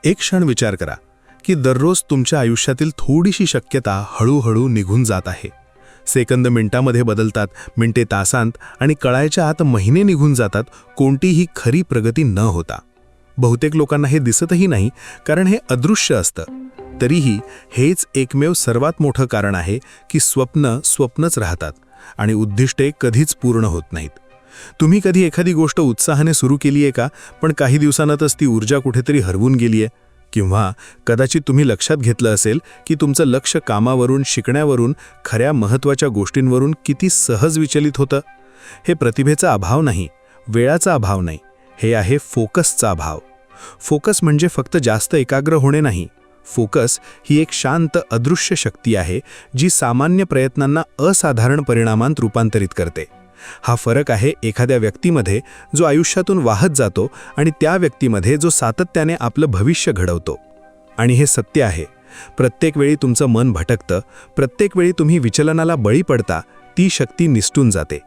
एक क्षण विचार करा की दररोज तुमच्या आयुष्यातील थोडीशी शक्यता हळूहळू निघून जात आहे. सेकंद मिनिटामध्ये बदलतात, मिनिटे तासांत, आणि कळायच्या आत महिने निघून जातात, कोणतीही खरी प्रगती न होता. बहुतेक लोकांना हे दिसतही नाही, कारण हे अदृश्य असतं. तरीही हेच एकमेव सर्वात मोठं कारण आहे की स्वप्नच राहतात आणि उद्दिष्टे कधीच पूर्ण होत नाहीत. तुम्ही कधी एखादी गोष्ट उत्साहाने सुरू केली आहे का, पण काही दिवसांतच ती ऊर्जा कुठेतरी हरवून गेली आहे? किंवा कदाचित तुम्ही लक्षात घेतलं असेल की तुमचं लक्ष कामावरून, शिकण्यावरून, खऱ्या महत्त्वाच्या गोष्टींवरून किती सहज विचलित होतं. हे प्रतिभेचा अभाव नाही, वेळाचा अभाव नाही, हे आहे फोकसचा अभाव. फोकस म्हणजे फक्त जास्त एकाग्र होणे नाही. फोकस ही एक शांत अदृश्य शक्ती आहे जी सामान्य प्रयत्नांना असाधारण परिणामांत रूपांतरित करते. हा फरक आहे एखाद्या व्यक्तीमध्ये जो आयुष्यातून वाहत जातो आणि त्या व्यक्तीमध्ये जो सातत्याने आपलं भविष्य घडवतो. आणि हे सत्य आहे, प्रत्येक वेळी तुमचं मन भटकतं, प्रत्येक वेळी तुम्ही विचलनाला बळी पडता, ती शक्ती निसटून जाते.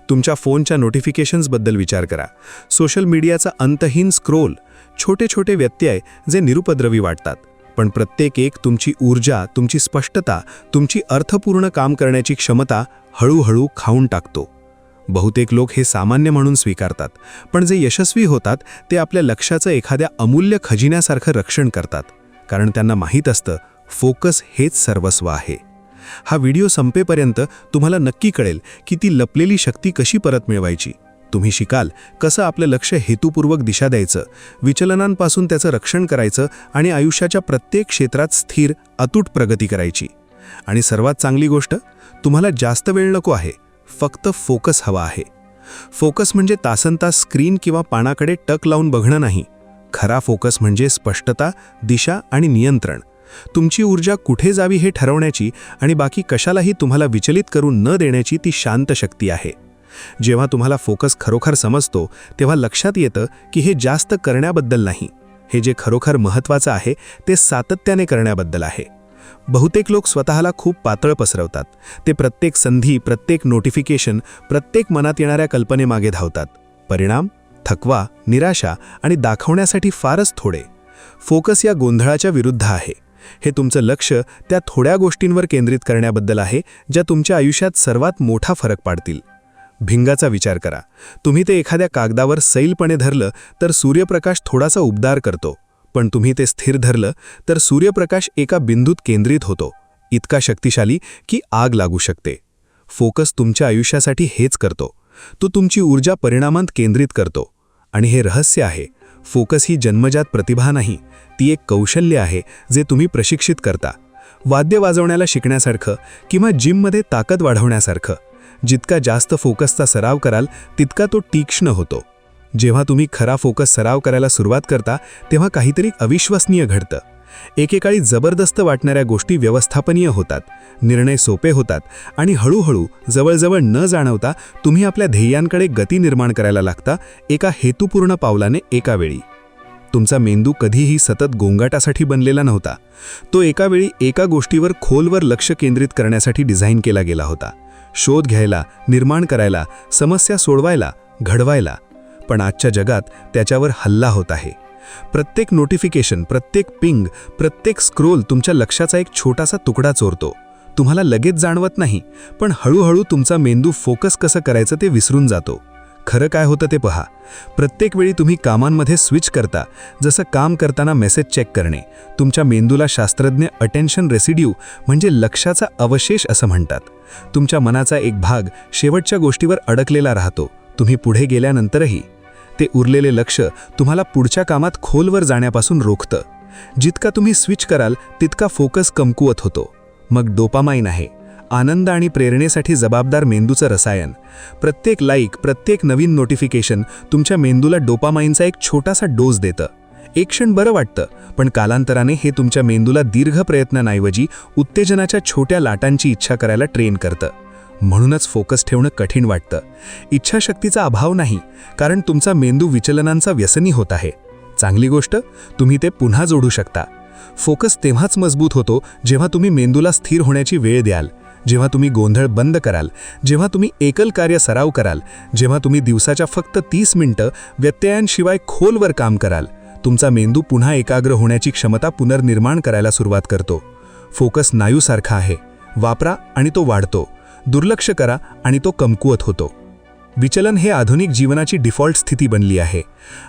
तुमच्या फोनच्या नोटिफिकेशन्सबद्दल विचार करा. सोशल मीडियाचा अंतहीन स्क्रोल, छोटे छोटे व्यत्यय जे निरुपद्रवी वाटतात, पण प्रत्येक एक तुमची ऊर्जा, तुमची स्पष्टता, तुमची अर्थपूर्ण काम करण्याची क्षमता हळूहळू खाऊन टाकतो. बहुतेक लोक हे सामान्य म्हणून स्वीकारतात, पण जे यशस्वी होतात ते आपल्या लक्ष्याचं एखाद्या अमूल्य खजिन्यासारखं रक्षण करतात, कारण त्यांना माहीत असतं फोकस हेच सर्वस्व आहे. हा व्हिडिओ संपेपर्यंत तुम्हाला नक्की कळेल की ती लपलेली शक्ती कशी परत मिळवायची. तुम्ही शिकाल कसं आपलं लक्ष हेतुपूर्वक दिशा द्यायचं, विचलनांपासून त्याचं रक्षण करायचं आणि आयुष्याच्या प्रत्येक क्षेत्रात स्थिर, अतूट प्रगती करायची. आणि सर्वात चांगली गोष्ट, तुम्हाला जास्त वेळ नको आहे, फक्त फोकस हवा आहे. फोकस म्हणजे तासनतास स्क्रीन किंवा पानाकडे टक लावून बघणं नाही. खरा फोकस म्हणजे स्पष्टता, दिशा आणि नियंत्रण. तुमची ऊर्जा कुठे जावी हे ठरवण्याची आणि बाकी कशालाही तुम्हाला विचलित करून न देण्याची ती शांत शक्ती आहे. जेव्हा तुम्हाला फोकस खरोखर समजतो, तेव्हा लक्षात येतं की हे जास्त करण्याबद्दल नाही, हे जे खरोखर महत्त्वाचं आहे ते सातत्याने करण्याबद्दल आहे. बहुतेक लोक स्वतःला खूप पातळ पसरवतात. ते प्रत्येक संधी, प्रत्येक नोटिफिकेशन, प्रत्येक मनात येणाऱ्या कल्पनेमागे धावतात. परिणाम थकवा, निराशा आणि दाखवण्यासाठी फारच थोडे. फोकस या गोंधळाच्या विरुद्ध आहे. हे तुमचं लक्ष त्या थोड्या गोष्टींवर केंद्रित करण्याबद्दल आहे ज्या तुमच्या आयुष्यात सर्वात मोठा फरक पाडतील. भिंगाचा विचार करा. तुम्ही ते एखाद्या कागदावर सैलपणे धरलं तर सूर्यप्रकाश थोडासा उबदार करतो, पण तुम्ही ते स्थिर धरलं तर सूर्यप्रकाश एका बिंदूत केंद्रित होतो, इतका शक्तिशाली की आग लागू शकते. फोकस तुमच्या आयुष्यासाठी हेच करतो. तो तुमची ऊर्जा परिणामांत केंद्रित करतो. आणि हे रहस्य आहे, फोकस ही जन्मजात प्रतिभा नाही, ती एक कौशल्य आहे जे तुम्ही प्रशिक्षित करता. वाद्य वाजवण्याला शिकण्यासारखं किंवा जिममध्ये ताकद वाढवण्यासारखं. जितका जास्त फोकसचा सराव कराल तितका तो तीक्ष्ण होतो. जेव्हा तुम्ही खरा फोकस सराव करायला सुरुवात करता तेव्हा काहीतरी अविश्वसनीय घडतं. एकेकाळी जबरदस्त वाटणाऱ्या गोष्टी व्यवस्थापनीय होतात, निर्णय सोपे होतात आणि हळूहळू जवळजवळ न जाणवता तुम्ही आपल्या ध्येयांकडे गती निर्माण करायला लागता, एका हेतुपूर्ण पावलाने एका वेळी. तुमचा मेंदू कधीही सतत गोंगाटासाठी बनलेला नव्हता. तो एका वेळी एका गोष्टीवर खोलवर लक्ष केंद्रित करण्यासाठी डिझाईन केला गेला होता. शोध घ्यायला, निर्माण करायला, समस्या सोडवायला, घडवायला. पण आजच्या जगात त्याच्यावर हल्ला होत आहे. प्रत्येक नोटिफिकेशन, प्रत्येक पिंग, प्रत्येक स्क्रोल तुमच्या लक्षाचा एक छोटासा तुकडा चोरतो. तुम्हाला लगेच जाणवत नाही, पण हळूहळू तुमचा मेंदू फोकस कसं करायचं ते विसरून जातो. खरं काय होतं ते पहा. प्रत्येक वेळी तुम्ही कामांमध्ये स्विच करता, जसं काम करताना मेसेज चेक करणे, तुमच्या मेंदूला शास्त्रज्ञ अटेन्शन रेसिड्यू म्हणजे लक्षाचा अवशेष असं म्हणतात. तुमच्या मनाचा एक भाग शेवटच्या गोष्टीवर अडकलेला राहतो, तुम्ही पुढे गेल्यानंतरही. ते उरलेले लक्ष तुम्हाला पुढच्या कामात खोलवर जाण्यापासून रोखतं. जितका तुम्ही स्विच कराल तितका फोकस कमकुवत होतो. मग डोपामाइन आहे, आनंद आणि प्रेरणेसाठी जबाबदार मेंदूचं रसायन. प्रत्येक लाईक, प्रत्येक नवीन नोटिफिकेशन तुमच्या मेंदूला डोपामाइनचा एक छोटासा डोस देतं. एक क्षण बरं वाटतं, पण कालांतराने हे तुमच्या मेंदूला दीर्घ प्रयत्नांऐवजी उत्तेजनाच्या छोट्या लाटांची इच्छा करायला ट्रेन करतं. म्हणूनच फोकस ठेवणं कठीण वाटतं. इच्छाशक्तीचा अभाव नाही, कारण तुमचा मेंदू विचलनांचा व्यसनी होत आहे. चांगली गोष्ट, तुम्ही ते पुन्हा जोडू शकता. फोकस तेव्हाच मजबूत होतो जेव्हा तुम्ही मेंदूला स्थिर होण्याची वेळ द्याल, जेव्हा तुम्ही गोंधळ बंद कराल, जेव्हा तुम्ही एकल कार्य सराव कराल, जेव्हा तुम्ही दिवसाच्या फक्त 30 मिनिटं व्यत्ययांशिवाय खोलवर काम कराल. तुमचा मेंदू पुन्हा एकाग्र होण्याची क्षमता पुनर्निर्माण करायला सुरुवात करतो. फोकस स्नायूसारखा आहे. वापरा आणि तो वाढतो. दुर्लक्ष करा आणि तो कमकुवत होतो. विचलन हे आधुनिक जीवनाची डिफॉल्ट स्थिती बनली आहे.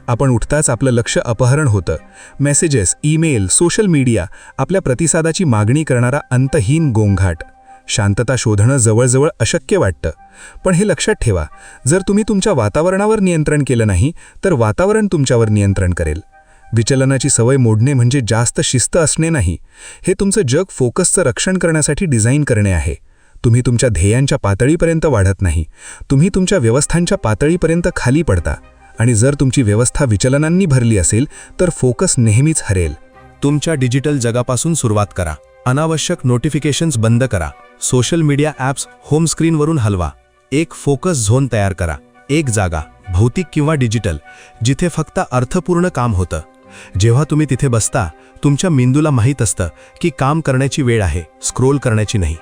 आपण उठताच आपलं लक्ष अपहरण होतं. मेसेजेस, ईमेल, सोशल मीडिया, आपल्या प्रतिसादाची मागणी करणारा अंतहीन गोंगाट. शांतता शोधणं जवळजवळ अशक्य वाटतं. पण हे लक्षात ठेवा, जर तुम्ही तुमच्या वातावरणावर नियंत्रण केलं नाही तर वातावरण तुमच्यावर नियंत्रण करेल. विचलनाची सवय मोडणे म्हणजे जास्त शिस्त असणे नाही. हे तुमचं जग फोकसचं रक्षण करण्यासाठी डिझाईन करणे आहे. तुम्ही तुमच्या ध्येयांच्या पातळीपर्यंत वाढत नाही. तुम्ही तुमच्या व्यवस्थांच्या पातळीपर्यंत खाली पडता. आणि जर तुमची व्यवस्था विचलनांनी भरली असेल तर फोकस नेहमीच हरेल. तुमच्या डिजिटल जगापासून सुरुवात करा. अनावश्यक नोटिफिकेशन्स बंद करा. सोशल मीडिया ॲप्स होम स्क्रीनवरून हलवा. एक फोकस झोन तयार करा. एक जागा, भौतिक किंवा डिजिटल, जिथे फक्त अर्थपूर्ण काम होतं. जेव्हा तुम्ही तिथे बसता, तुमच्या मेंदूला माहीत असतं की काम करण्याची वेळ आहे, स्क्रोल करण्याची नाही.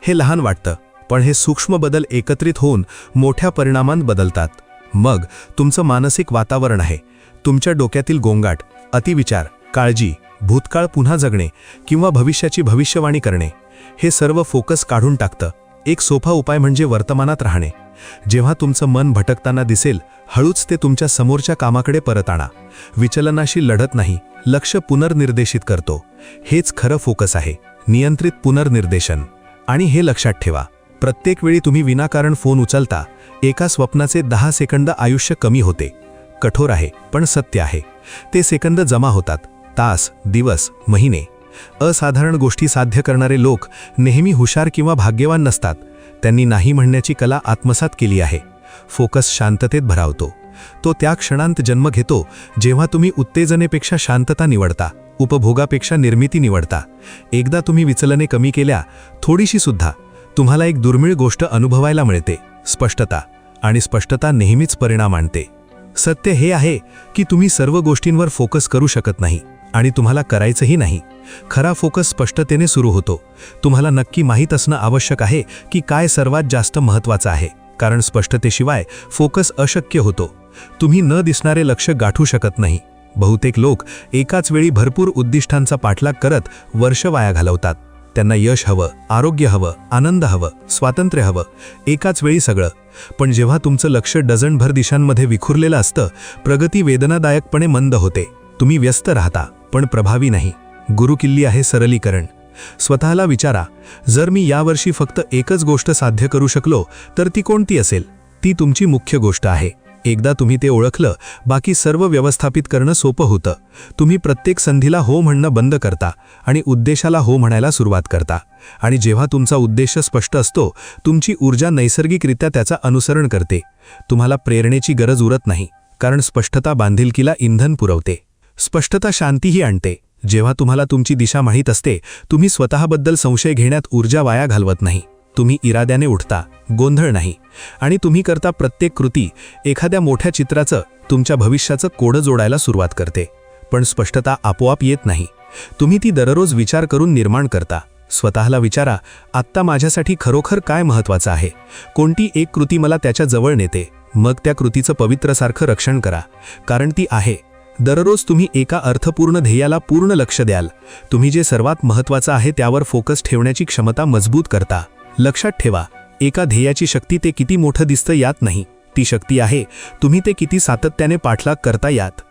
हे लहान वाटतं, पण हे सूक्ष्म बदल एकत्रित होऊन मोठ्या परिणामांत बदलतात. मग तुमचं मानसिक वातावरण आहे, तुमच्या डोक्यातील गोंगाट, अतिविचार, काळजी, भूतकाळ पुन्हा जगणे किंवा भविष्याची भविष्यवाणी करणे, हे सर्व फोकस काढून टाकतं. एक सोपा उपाय म्हणजे वर्तमानात राहणे. जेव्हा तुमचं मन भटकताना दिसेल, हळूच ते तुमच्या समोरच्या कामाकडे परत आणा. विचलनाशी लढत नाही, लक्ष पुनर्निर्देशित करतो. हेच खरं फोकस आहे, नियंत्रित पुनर्निर्देशन. आणि हे लक्षात ठेवा, प्रत्येक वेळी तुम्ही विनाकारण फोन उचलता, एका स्वप्नाचे 10 सेकंद आयुष्य कमी होते. कठोर आहे, पण सत्य आहे. ते सेकंद जमा होतात. तास, दिवस, महिने. असाधारण गोष्टी साध्य करणारे लोक नेहमी हुशार किंवा भाग्यवान नसतात. त्यांनी नाही म्हणण्याची कला आत्मसात केली आहे. फोकस शांततेत भरावतो. तो त्या क्षणांत जन्म घेतो जेव्हा तुम्ही उत्तेजनेपेक्षा शांतता निवडता, उपभोगापेक्षा निर्मिती निवडता. एकदा तुम्ही विचलने कमी केल्या, थोडीशी सुद्धा, तुम्हाला एक दुर्मिळ गोष्ट अनुभवायला मिळते, स्पष्टता. आणि स्पष्टता नेहमीच परिणाम आणते. सत्य हे आहे की तुम्ही सर्व गोष्टींवर फोकस करू शकत नाही आणि तुम्हाला करायचंही नाही. खरा फोकस स्पष्टतेने सुरू होतो. तुम्हाला नक्की माहीत असणं आवश्यक आहे की काय सर्वात जास्त महत्त्वाचं आहे, कारण स्पष्टतेशिवाय फोकस अशक्य होतो. तुम्ही न दिसणारे लक्ष्य गाठू शकत नाही. बहुतेक लोक एकाच वेळी भरपूर उद्दिष्टांचा पाठलाग करत वर्ष वाया घालवतात. त्यांना यश हवं, आरोग्य हवं, आनंद हवं, स्वातंत्र्य हवं, एकाच वेळी सगळं. पण जेव्हा तुमचं लक्ष डझनभर दिशांमध्ये विखुरलेलं असतं, प्रगती वेदनादायकपणे मंद होते. तुम्ही व्यस्त राहता, पण प्रभावी नाही. गुरुकिल्ली आहे सरलीकरण. स्वतःला विचारा, जर मी यावर्षी फक्त एकच गोष्ट साध्य करू शकलो तर ती कोणती असेल? ती तुमची मुख्य गोष्ट आहे. एकदा तुम्ही ते ओळखलं, बाकी सर्व व्यवस्थापित करणं सोपं होतं. तुम्ही प्रत्येक संधीला हो म्हणणं बंद करता आणि उद्देशाला हो म्हणायला सुरुवात करता. आणि जेव्हा तुमचा उद्देश स्पष्ट असतो, तुमची ऊर्जा नैसर्गिकरित्या त्याचा अनुसरण करते. तुम्हाला प्रेरणेची गरज उरत नाही, कारण स्पष्टता बांधिलकीला इंधन पुरवते. स्पष्टता शांतीही आणते. जेव्हा तुम्हाला तुमची दिशा माहीत असते, तुम्ही स्वतःबद्दल संशय घेण्यात ऊर्जा वाया घालवत नाही. तुम्ही इराद्याने उठता, गोंधळ नाही. आणि तुम्ही करता प्रत्येक कृती एखाद्या मोठ्या चित्राचं, तुमच्या भविष्याचं कोडं जोडायला सुरुवात करते. पण स्पष्टता आपोआप येत नाही. तुम्ही ती दररोज विचार करून निर्माण करता. स्वतःला विचारा, आत्ता माझ्यासाठी खरोखर काय महत्त्वाचं आहे? कोणती एक कृती मला त्याच्या जवळ नेते? मग त्या कृतीचं पवित्रसारखं रक्षण करा, कारण ती आहे. दररोज तुम्ही एका अर्थपूर्ण ध्येयाला पूर्ण लक्ष द्याल. तुम्ही जे सर्वात महत्त्वाचं आहे त्यावर फोकस ठेवण्याची क्षमता मजबूत करता. लक्षात ठेवा, एका ध्येयाची शक्ती ते किती मोठं दिसतं यात नाही. ती शक्ती आहे तुम्ही ते किती सातत्याने पाठलाग करता यात.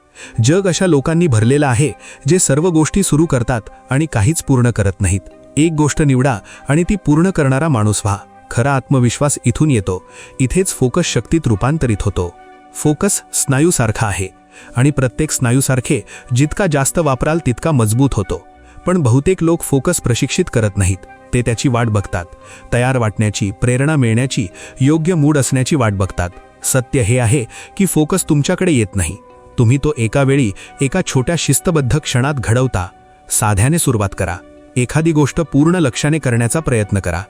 जग अशा लोकांनी भरलेलं आहे जे सर्व गोष्टी सुरू करतात आणि काहीच पूर्ण करत नाहीत. एक गोष्ट निवडा आणि ती पूर्ण करणारा माणूस व्हा. खरा आत्मविश्वास इथून येतो. इथेच फोकस शक्तीत रूपांतरित होतो. फोकस स्नायूसारखा आहे आणि प्रत्येक स्नायूसारखे जितका जास्त वापराल तितका मजबूत होतो. पण बहुतेक लोक फोकस प्रशिक्षित करत नाहीत. ते त्याची वाट बघतात. तयार वाटण्याची, प्रेरणा मिळण्याची, योग्य मूड असण्याची वाट बघतात. सत्य हे आहे की फोकस तुमच्याकडे येत नाही. तुम्ही तो एका वेळी एका छोट्या शिस्तबद्ध क्षणात घडवता. साध्याने सुरुवात करा. एखादी गोष्ट पूर्ण लक्षाने करण्याचा प्रयत्न करा.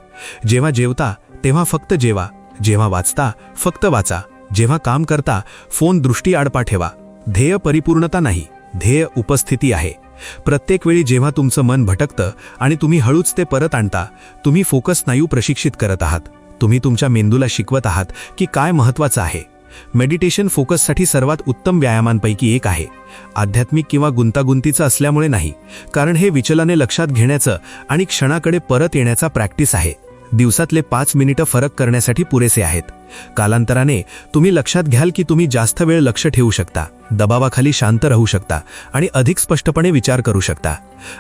जेव्हा जेवता तेव्हा फक्त जेवा. जेव्हा वाचता फक्त वाचा. जेव्हा काम करता फोन दृष्टी आडपा ठेवा. ध्येय परिपूर्णता नाही, ध्येय उपस्थिती आहे. प्रत्येक वेळी जेव्हा तुमचं मन भटकतं आणि तुम्ही हळूच ते परत आणता, तुम्ही फोकस स्नायू प्रशिक्षित करत आहात. तुम्ही तुमच्या मेंदूला शिकवत आहात की काय महत्त्वाचं आहे. मेडिटेशन फोकससाठी सर्वात उत्तम व्यायामांपैकी एक आहे. आध्यात्मिक किंवा गुंतागुंतीचं असल्यामुळे नाही, कारण हे विचलने लक्षात घेण्याचं आणि क्षणाकडे परत येण्याचा प्रॅक्टिस आहे. दिवसातले 5 मिनिटं फरक करण्यासाठी पुरेसे आहेत. कालांतराने तुम्ही लक्षात घ्याल की तुम्ही जास्त वेळ लक्ष ठेवू शकता, दबावाखाली शांत राहू शकता आणि अधिक स्पष्टपणे विचार करू शकता.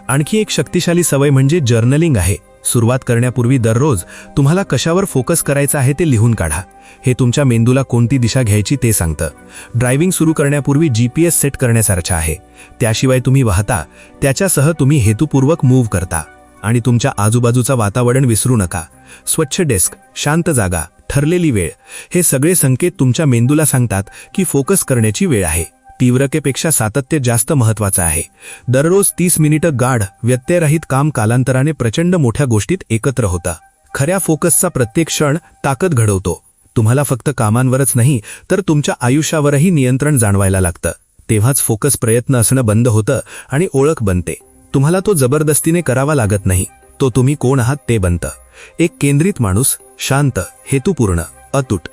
आणखी एक शक्तिशाली सवय म्हणजे जर्नलिंग आहे. सुरुवात करण्यापूर्वी दररोज तुम्हाला कशावर फोकस करायचा आहे ते लिहून काढा. हे तुमच्या मेंदूला कोणती दिशा घ्यायची ते सांगतं. ड्रायव्हिंग सुरू करण्यापूर्वी GPS सेट करण्यासारखं आहे. त्याशिवाय तुम्ही वाहता त्याच्यासह तुम्ही हेतुपूर्वक मूव्ह करता. आणि तुमच्या आजूबाजूचा वातावरण विसरू नका. स्वच्छ डेस्क, शांत जागा, ठरलेली वेळ, हे सगळे संकेत तुमच्या मेंदूला सांगतात की फोकस करण्याची वेळ आहे. तीव्रतेपेक्षा सातत्य जास्त महत्त्वाचं आहे. दररोज 30 मिनिटं गाढ, व्यत्ययरहित काम कालांतराने प्रचंड मोठ्या गोष्टीत एकत्र होतं. खऱ्या फोकसचा प्रत्येक क्षण ताकद घडवतो. तुम्हाला फक्त कामांवरच नाही तर तुमच्या आयुष्यावरही नियंत्रण जाणवायला लागतं. तेव्हाच फोकस प्रयत्न असणं बंद होतं आणि ओळख बनते. तुम्हाला तो जबरदस्तीने करावा लागत नाही, तो तुम्ही कोण आहात ते बनतं. एक केंद्रित माणूस, शांत, हेतुपूर्ण, अतूट.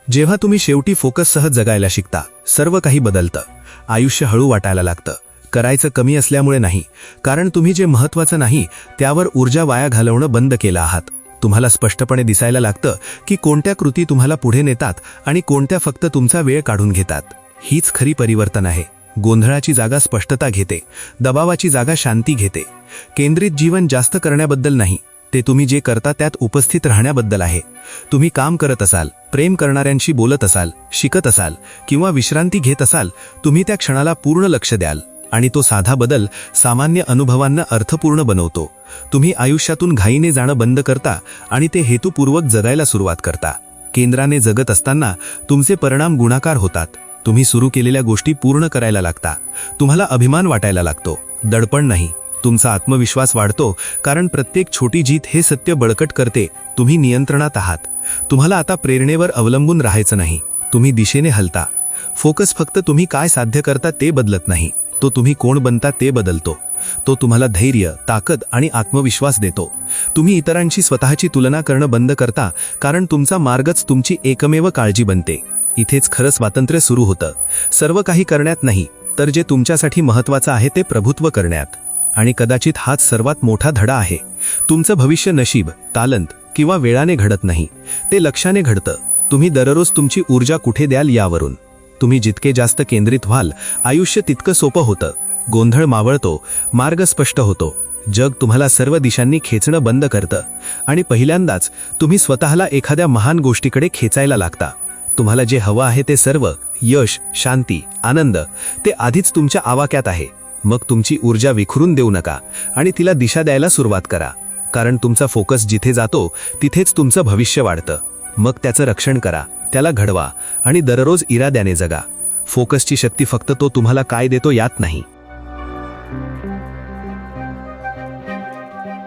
जेव्हा तुम्ही शेवटी फोकससह जगायला शिकता, सर्व काही बदलतं. आयुष्य हळू वाटायला लागतं. करायचं कमी असल्यामुळे नाही, कारण तुम्ही जे महत्त्वाचं नाही त्यावर ऊर्जा वाया घालवणं बंद केलं आहात. तुम्हाला स्पष्टपणे दिसायला लागतं की कोणत्या कृती तुम्हाला पुढे नेतात आणि कोणत्या फक्त तुमचा वेळ काढून घेतात. हीच खरी परिवर्तन आहे. गोंधळाची जागा स्पष्टता घेते, दबावाची जागा शांती घेते. केंद्रित जीवन जास्त करण्याबद्दल नाही, ते तुम्ही जे करता त्यात उपस्थित राहण्याबद्दल आहे. तुम्ही काम करत असाल, प्रेम करणाऱ्यांशी बोलत असाल, शिकत असाल किंवा विश्रांती घेत असाल, तुम्ही त्या क्षणाला पूर्ण लक्ष द्याल आणि तो साधा बदल सामान्य अनुभवांना अर्थपूर्ण बनवतो. तुम्ही आयुष्यातून घाईने जाणं बंद करता आणि ते हेतुपूर्वक जगायला सुरुवात करता. केंद्राने जगत असताना तुमचे परिणाम गुणाकार होतात. तुम्ही सुरू केलेल्या गोष्टी पूर्ण करायला लागता. तुम्हाला अभिमान वाटायला लागतो, दडपण नाही. तुमचा आत्मविश्वास वाढतो, कारण प्रत्येक छोटी जीत हे सत्य बळकट करते, तुम्ही नियंत्रणात आहात. तुम्हाला आता प्रेरणेवर अवलंबून राहायचं नाही, तुम्ही दिशेने हलता. फोकस फक्त तुम्ही काय साध्य करता ते बदलत नाही, तो तुम्ही कोण बनता ते बदलतो. तो तुम्हाला धैर्य, ताकद आणि आत्मविश्वास देतो. तुम्ही इतरांशी स्वतःची तुलना करणं बंद करता, कारण तुमचा मार्गच तुमची एकमेव काळजी बनते. इथेच खरं स्वातंत्र्य सुरू होतं. सर्व काही करण्यात नाही, तर जे तुमच्यासाठी महत्त्वाचं आहे ते प्रभुत्व करण्यात. आणि कदाचित हाच सर्वात मोठा धडा आहे. तुमचं भविष्य नशीब, तालंत किंवा वेळाने घडत नाही, ते लक्षाने घडतं. तुम्ही दररोज तुमची ऊर्जा कुठे द्याल यावरून. तुम्ही जितके जास्त केंद्रित व्हाल, आयुष्य तितकं सोपं होतं. गोंधळ मावळतो, मार्ग स्पष्ट होतो. जग तुम्हाला सर्व दिशांनी खेचणं बंद करतं आणि पहिल्यांदाच तुम्ही स्वतःला एखाद्या महान गोष्टीकडे खेचायला लागता. तुम्हाला जे हवं आहे ते सर्व, यश, शांती, आनंद, ते आधीच तुमच्या आवाक्यात आहे. मग तुमची ऊर्जा विखरून देऊ नका आणि तिला दिशा द्यायला सुरुवात करा. कारण तुमचा फोकस जिथे जातो तिथेच तुमचं भविष्य वाढतं. मग त्याचं रक्षण करा, त्याला घडवा आणि दररोज इराद्याने जगा. फोकसची शक्ती फक्त तो तुम्हाला काय देतो यात नाही,